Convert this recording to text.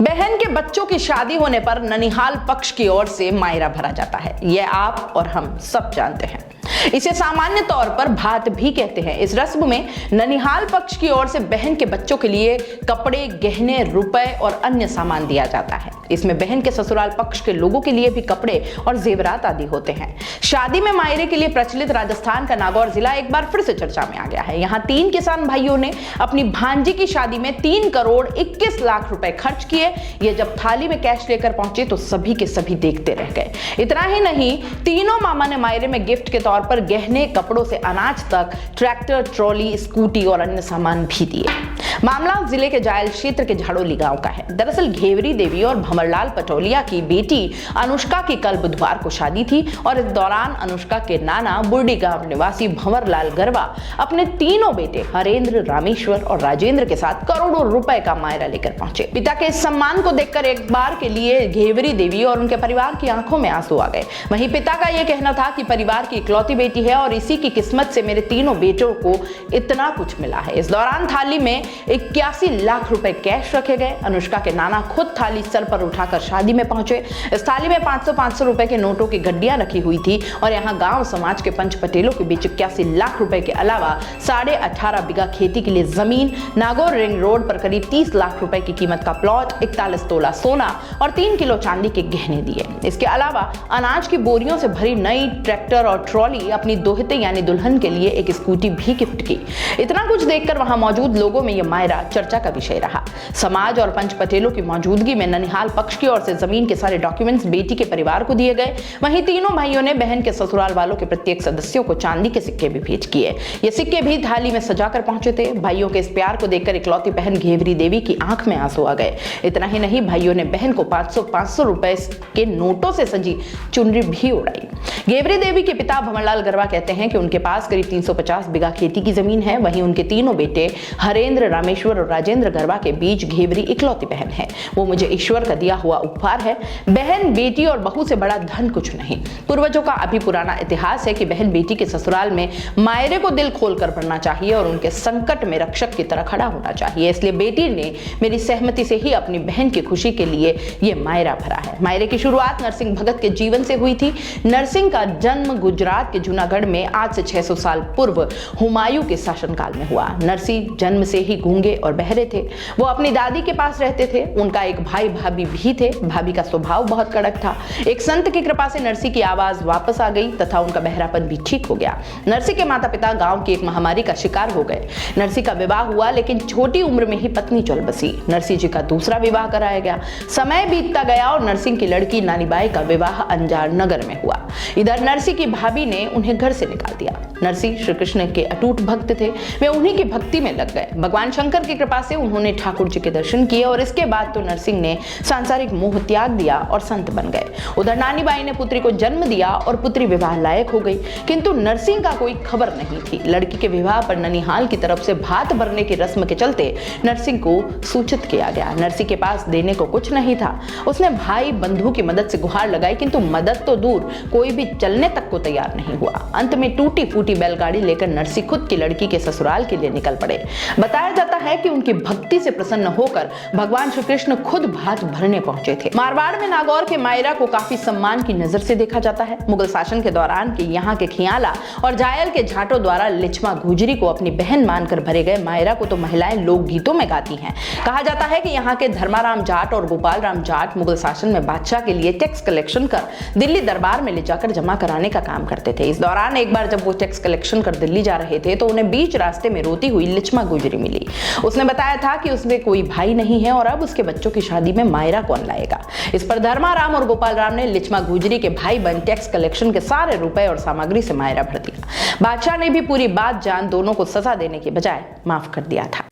बहन के बच्चों की शादी होने पर ननिहाल पक्ष की ओर से मायरा भरा जाता है। यह आप और हम सब जानते हैं। इसे सामान्य तौर पर भात भी कहते हैं। इस रस्म में ननिहाल पक्ष की ओर से बहन के बच्चों के लिए कपड़े, गहने, रुपए और अन्य सामान दिया जाता है। इसमें बहन के ससुराल पक्ष के लोगों के लिए भी कपड़े और जेवरात आदि होते हैं। शादी में मायरे के लिए प्रचलित राजस्थान का नागौर जिला एक बार फिर से चर्चा में आ गया है। यहाँ 3 किसान भाइयों ने अपनी भांजी की शादी में 3 करोड़ 21 लाख रुपए खर्च किए। ये जब थाली में कैश लेकर पहुंचे तो सभी के सभी देखते रह गए। इतना ही नहीं, तीनों मामा ने मायरे में गिफ्ट के तौर पर गहने, कपड़ों से अनाज तक, ट्रैक्टर, ट्रॉली, स्कूटी और अन्य सामान भी दिए। मामला जिले के जायल क्षेत्र के झाड़ोली गांव का है। दरअसल घेवरी देवी और भंवरलाल पटोलिया की बेटी अनुष्का की कल बुधवार को शादी थी और इस दौरान अनुष्का के नाना बुर्डी गांव निवासी भंवरलाल गरवा अपने तीनों बेटे हरेंद्र, रामेश्वर और राजेंद्र के साथ करोड़ों रुपए का मायरा लेकर पहुंचे। पिता के इस सम्मान को देखकर एक बार के लिए घेवरी देवी और उनके परिवार की आंखों में आंसू आ गए। वहीं पिता का यह कहना था कि परिवार की इकलौती बेटी है और इसी की किस्मत से मेरे तीनों बेटों को इतना कुछ मिला है। इस दौरान थाली में 81 लाख रुपए कैश रखे गए। अनुष्का के नाना खुद थाली सर पर उठाकर शादी में पहुंचे। इस थाली में 500 रुपए के नोटों की गड्डियां रखी हुई थी और यहाँ गांव समाज के पंच पटेलों के बीच 81 लाख रुपए के अलावा 18.5 बीघा खेती के लिए जमीन, नागौर रिंग रोड पर करीब 30 लाख रुपए की कीमत का प्लॉट, 41 तोला सोना और 3 किलो चांदी के गहने दिए। इसके अलावा अनाज की बोरियों से भरी नई ट्रैक्टर और ट्रॉली, अपनी दोहते यानी दुल्हन के लिए एक स्कूटी भी गिफ्ट की। इतना कुछ देखकर वहां मौजूद लोगों में यह मायरा चर्चा का विषय रहा। समाज और पंच पटेलों की मौजूदगी में ननिहाल पक्ष की ओर से जमीन के सारे डॉक्यूमेंट्स बेटी के परिवार को दिए गए। वहीं तीनों भाइयों ने बहन के ससुराल वालों के प्रत्येक सदस्यों को चांदी के सिक्के भी भेंट किए। ये सिक्के भी थाली में सजाकर पहुंचे थे। भाइयों के इस प्यार को देखकर इकलौती बहन घेवरी देवी की आंख में आंसू आ गए। इतना ही नहीं, भाइयों ने बहन को 500 रुपए के नोटों से सजी चुनरी भी उड़ाई। घेवरी देवी के पिता भंवरलाल गरवा कहते हैं कि उनके पास करीब 350 बीघा खेती की जमीन है। वहीं उनके तीनों बेटे हरेंद्र, रामेश्वर और राजेंद्र गरवा के बीच घेवरी इकलौती बहन है। वो मुझे ईश्वर का दिया हुआ उपहार है। बहन, बेटी और बहू से बड़ा धन कुछ नहीं। पूर्वजों का अभी पुराना इतिहास है कि बहन बेटी के ससुराल में मायरे को दिल खोलकर भरना चाहिए और उनके संकट में रक्षक की तरह खड़ा होना चाहिए। इसलिए बेटी ने मेरी सहमति से ही अपनी बहन की खुशी के लिए ये मायरा भरा है। मायरे की शुरुआत नरसिंह भगत के जीवन से हुई थी। नरसिंह का जन्म गुजरात के जूनागढ़ में आज से 600 साल पूर्व हुमायूं के शासनकाल में हुआ। नरसिंह जन्म से ही गूंगे और बहरे थे। वो अपनी दादी के पास रहते थे। उनका एक भाई भाभी भी थे। भाभी का स्वभाव बहुत कड़क था। एक संत की कृपा से नरसिंह की आवाज वापस आ गई तथा उनका बहरापन भी ठीक हो गया। नरसिंह के माता पिता गांव की एक महामारी का शिकार हो गए। नरसिंह का विवाह हुआ, लेकिन छोटी उम्र में ही पत्नी चल बसी। नरसिंह जी का दूसरा विवाह कराया गया। समय बीतता गया और नरसिंह की लड़की नानीबाई का विवाह अंजार नगर में हुआ। इधर नरसिंह की भाभी ने उन्हें घर से निकाल दिया। नरसिंह श्री कृष्ण के अटूट भक्त थे। वे उन्हीं की भक्ति में लग गए। भगवान शंकर की कृपा से उन्होंने ठाकुर जी के दर्शन किए और इसके बाद तो नरसिंह ने सांसारिक मोह त्याग दिया और संत बन गए। उधर नानीबाई ने पुत्री को जन्म दिया और पुत्री विवाह लायक हो गई, किंतु नरसिंह का कोई खबर नहीं थी। लड़की के विवाह पर ननिहाल की तरफ से भात भरने की रस्म के चलते नरसिंह को सूचित किया गया। नरसिंह के पास देने को कुछ नहीं था। उसने भाई बंधु की मदद से गुहार लगाई, किंतु मदद तो दूर, कोई भी चलने तक को तैयार नहीं हुआ। अंत में टूटी फूटी बैलगाड़ी लेकर नरसिंह खुद की लड़की के ससुराल के लिए निकल पड़े। बताया जाता है कि उनकी भक्ति से प्रसन्न होकर भगवान श्री कृष्ण खुद भात भरने पहुंचे थे। मारवाड़ में नागौर के मायरा को काफी सम्मान की नजर से देखा जाता है। मुगल शासन के दौरान के यहाँ के खियाला और जायल के जाटों द्वारा लिचमा गुजरी को अपनी बहन मानकर भरे गए मायरा को तो महिलाएं लोकगीतों में गाती हैं। कहा जाता है कि यहाँ के धर्माराम जाट और गोपाल राम जाट मुगल शासन में बादशाह के लिए टैक्स कलेक्शन कर दिल्ली दरबार में ले जाकर जमा कराने का काम करते थे। इस दौरान एक बार जब वो टैक्स कलेक्शन कर दिल्ली जा रहे थे तो उन्हें बीच रास्ते में रोती हुई लिचमा गुजरी मिली। उसने बताया था कि उसमें कोई भाई नहीं है और अब उसके बच्चों की शादी में मायरा कौन लाएगा। इस पर धर्माराम और गोपाल राम ने लिचमा गुजरी के भाई बन टैक्स कलेक्शन के सारे रुपए और सामग्री से मायरा भर दिया। बादशाह ने भी पूरी बात जान दोनों को सजा देने के बजाय माफ कर दिया था।